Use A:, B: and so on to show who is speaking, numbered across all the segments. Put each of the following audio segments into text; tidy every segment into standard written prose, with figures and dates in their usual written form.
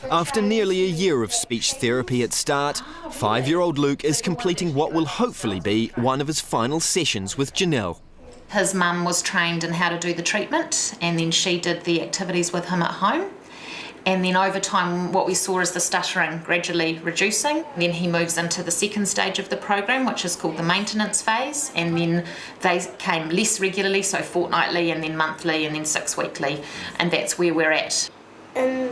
A: After nearly a year of speech therapy at Start, 5-year-old Luke is completing what will hopefully be one of his final sessions with Janelle.
B: His mum was trained in how to do the treatment, and then she did the activities with him at home. And then over time, what we saw is the stuttering gradually reducing. Then he moves into the second stage of the program, which is called the maintenance phase. And then they came less regularly, so fortnightly, and then monthly, and then 6-weekly. And that's where we're at.
C: In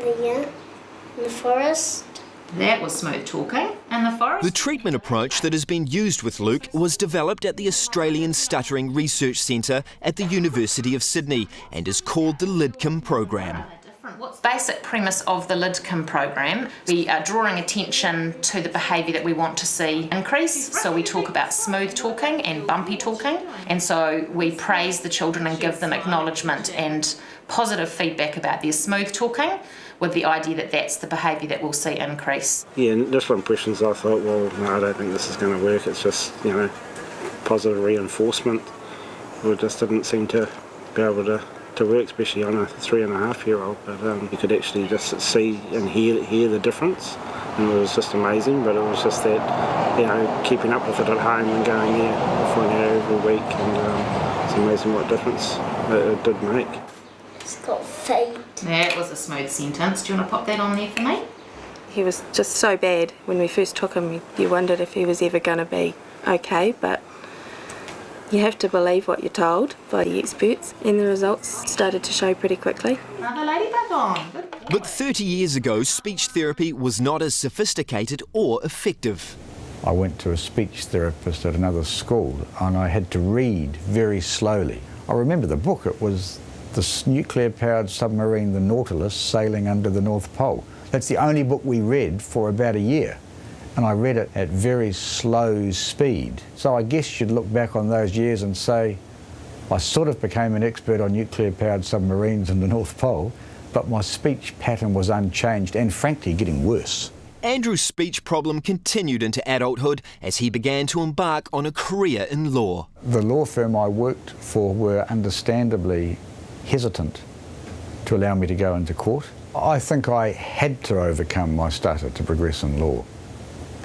C: the forest.
B: That was smooth talking. In the forest.
A: The treatment approach that has been used with Luke was developed at the Australian Stuttering Research Centre at the University of Sydney and is called the LIDCOM program.
B: What's the basic premise of the LIDCOM program? We are drawing attention to the behaviour that we want to see increase. So we talk about smooth talking and bumpy talking. And so we praise the children and give them acknowledgement and positive feedback about their smooth talking, with the idea that that's the behaviour that we'll see increase.
D: Yeah, initial impressions I thought, well, no, I don't think this is going to work. It's just, positive reinforcement. It just didn't seem to be able to work, especially on a 3.5-year-old. But you could actually just see and hear the difference, and it was just amazing. But it was just that, keeping up with it at home and going for an hour every week, and it's amazing what difference it did make.
C: It's got fade.
B: That was a smooth sentence. Do you want to pop that on there for me?
E: He was just so bad when we first took him. You wondered if he was ever going to be okay, but you have to believe what you're told by the experts, and the results started to show pretty quickly.
B: Another ladybug on. Good.
A: But 30 years ago, speech therapy was not as sophisticated or effective.
F: I went to a speech therapist at another school, and I had to read very slowly. I remember the book. It was the nuclear-powered submarine, the Nautilus, sailing under the North Pole. That's the only book we read for about a year. And I read it at very slow speed. So I guess you'd look back on those years and say, I sort of became an expert on nuclear-powered submarines and the North Pole, but my speech pattern was unchanged and frankly getting worse.
A: Andrew's speech problem continued into adulthood as he began to embark on a career in law.
F: The law firm I worked for were understandably hesitant to allow me to go into court. I think I had to overcome my stutter to progress in law.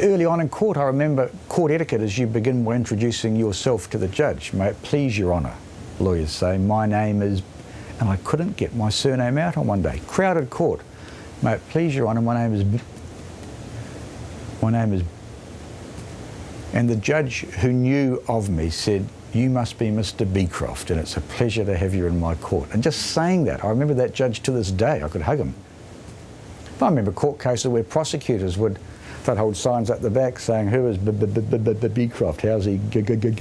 F: Early on in court, I remember court etiquette is you begin by introducing yourself to the judge. May it please your honour, lawyers say, my name is... And I couldn't get my surname out on one day. Crowded court. May it please your honour, my name is... And the judge who knew of me said, you must be Mr. Becroft, and it's a pleasure to have you in my court. And just saying that, I remember that judge to this day. I could hug him. I remember court cases where prosecutors they'd hold signs at the back saying, who is Becroft? How's he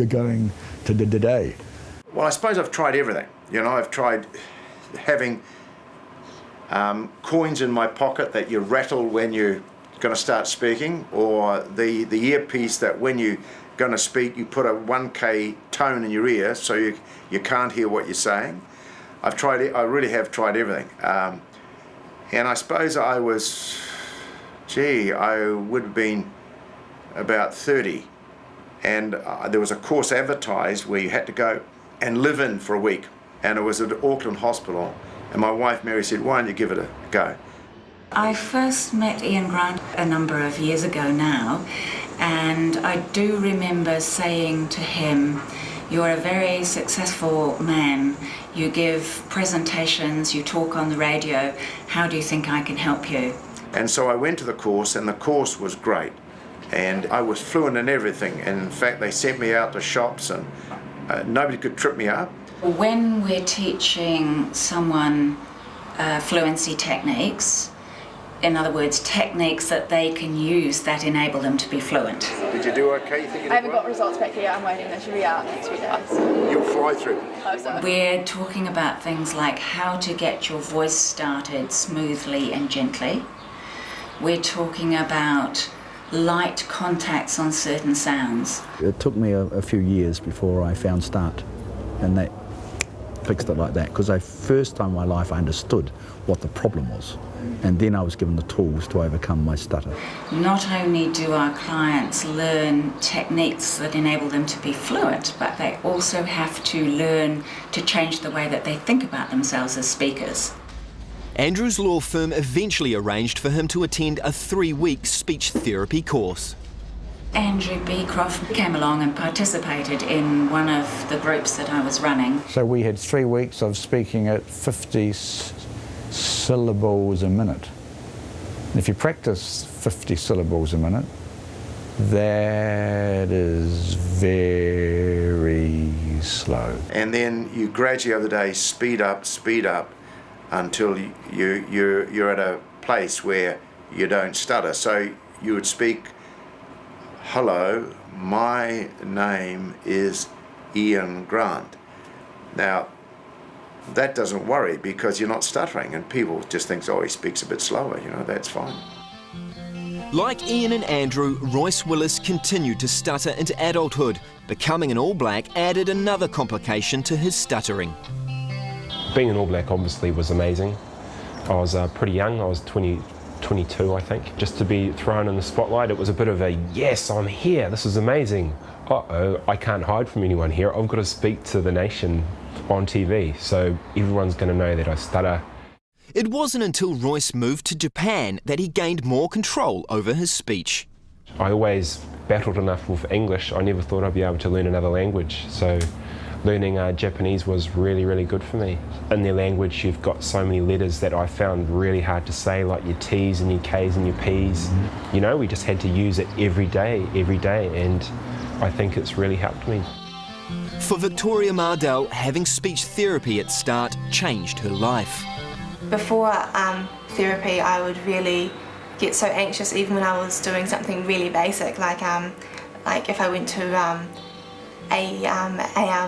F: going today?
G: Well, I suppose I've tried everything. I've tried having coins in my pocket that you rattle when you're going to start speaking, or the earpiece that when you're going to speak, you put a 1K tone in your ear so you can't hear what you're saying. I really have tried everything. And I suppose I would have been about 30, and there was a course advertised where you had to go and live in for a week, and it was at Auckland Hospital, and my wife Mary said, why don't you give it a go?
H: I first met Ian Grant a number of years ago now, and I do remember saying to him, you're a very successful man, you give presentations, you talk on the radio, how do you think I can help you?
G: And so I went to the course, and the course was great, and I was fluent in everything, and in fact they sent me out to shops, and nobody could trip me up.
H: When we're teaching someone fluency techniques, in other words, techniques that they can use that enable them to be fluent.
G: Did you do okay? You think you did
I: I haven't got results back yet. I'm waiting. They should be out next 3 days.
G: You'll fly through.
I: Hope so.
H: We're talking about things like how to get your voice started smoothly and gently. We're talking about light contacts on certain sounds.
F: It took me a few years before I found Start, and that fixed it like that, because the first time in my life I understood what the problem was, and then I was given the tools to overcome my stutter.
H: Not only do our clients learn techniques that enable them to be fluent, but they also have to learn to change the way that they think about themselves as speakers.
A: Andrew's law firm eventually arranged for him to attend a 3-week speech therapy course.
H: Andrew Becroft came along and participated in one of the groups that I was running.
F: So we had 3 weeks of speaking at 50 syllables a minute. And if you practice 50 syllables a minute, that is very slow.
G: And then you gradually over the day speed up until you're at a place where you don't stutter. So you would speak, "Hello, my name is Ian Grant." Now, that doesn't worry because you're not stuttering, and people just think, oh, he speaks a bit slower, you know, that's fine.
A: Like Ian and Andrew, Royce Willis continued to stutter into adulthood. Becoming an All Black added another complication to his stuttering.
J: Being an All Black obviously was amazing. I was pretty young, I was 22 I think. Just to be thrown in the spotlight, it was a bit of a, yes, I'm here, this is amazing. Uh-oh, I can't hide from anyone here, I've got to speak to the nation on TV, so everyone's going to know that I stutter.
A: It wasn't until Royce moved to Japan that he gained more control over his speech.
J: I always battled enough with English, I never thought I'd be able to learn another language, so learning Japanese was really, really good for me. In their language you've got so many letters that I found really hard to say, like your T's and your K's and your P's. You know, we just had to use it every day, and I think it's really helped me.
A: For Victoria Mardell, having speech therapy at start changed her life.
E: Before therapy, I would really get so anxious even when I was doing something really basic, like if I went to a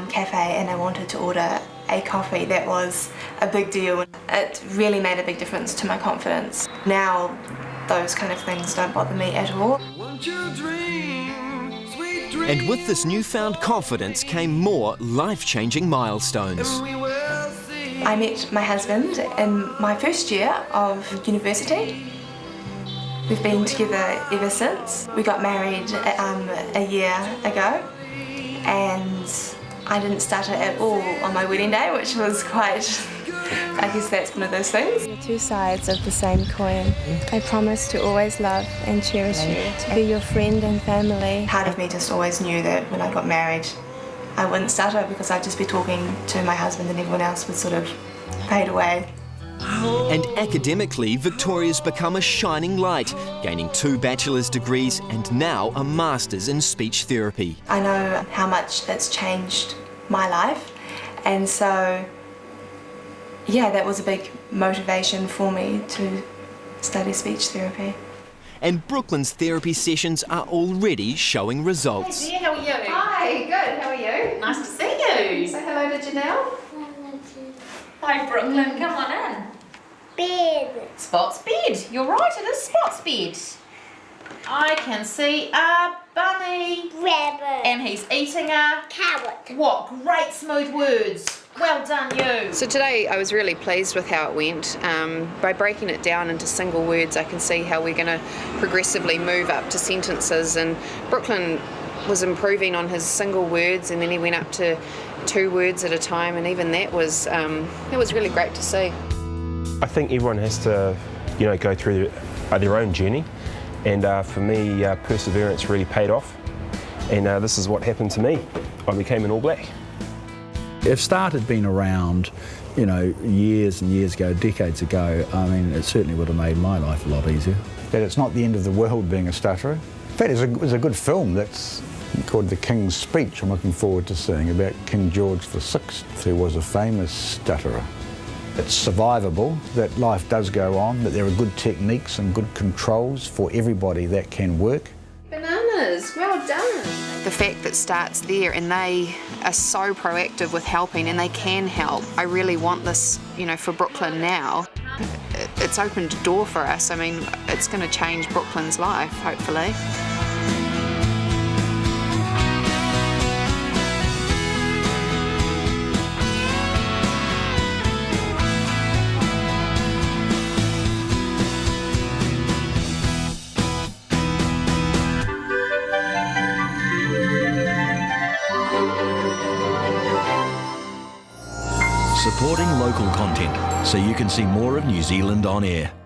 E: cafe and I wanted to order a coffee, that was a big deal. It really made a big difference to my confidence. Now, those kind of things don't bother me at all.
A: And with this newfound confidence came more life-changing milestones.
E: I met my husband in my first year of university. We've been together ever since. We got married a year ago, and I didn't stutter at all on my wedding day, which was quite, I guess that's one of those things.
K: The two sides of the same coin. I promise to always love and cherish you, to be your friend and family.
E: Part of me just always knew that when I got married, I wouldn't stutter because I'd just be talking to my husband and everyone else would sort of fade away.
A: And academically, Victoria's become a shining light, gaining 2 bachelor's degrees and now a master's in speech therapy.
E: I know how much that's changed my life, and so, yeah, that was a big motivation for me to study speech therapy.
A: And Brooklyn's therapy sessions are already showing results.
B: Hey dear, how are you?
I: Hi, good, how are you?
B: Nice to see you.
I: Say hello to Janelle.
B: Hi Brooklyn, come on in.
C: Bed.
B: Spot's bed. You're right, it is Spot's bed. I can see a bunny.
C: Rabbit.
B: And he's eating a
C: Carrot.
B: What great smooth words. Well done, you.
L: So today I was really pleased with how it went. By breaking it down into single words, I can see how we're going to progressively move up to sentences, and Brooklyn was improving on his single words, and then he went up to 2 words at a time, and even that was really great to see.
J: I think everyone has to, you know, go through their own journey, and for me, perseverance really paid off, and this is what happened to me. I became an All Black.
F: If Start had been around, you know, years and years ago, decades ago, I mean, it certainly would have made my life a lot easier. That it's not the end of the world being a stutterer. In fact, there's a good film that's called The King's Speech I'm looking forward to seeing, about King George VI, who was a famous stutterer. It's survivable, that life does go on, that there are good techniques and good controls for everybody that can work.
I: Bananas, well done.
L: The fact that Start's there and they are so proactive with helping, and they can help. I really want this, you know, for Brooklyn now. It's opened a door for us. I mean, it's going to change Brooklyn's life, hopefully.
M: supporting local content so you can see more of New Zealand on air.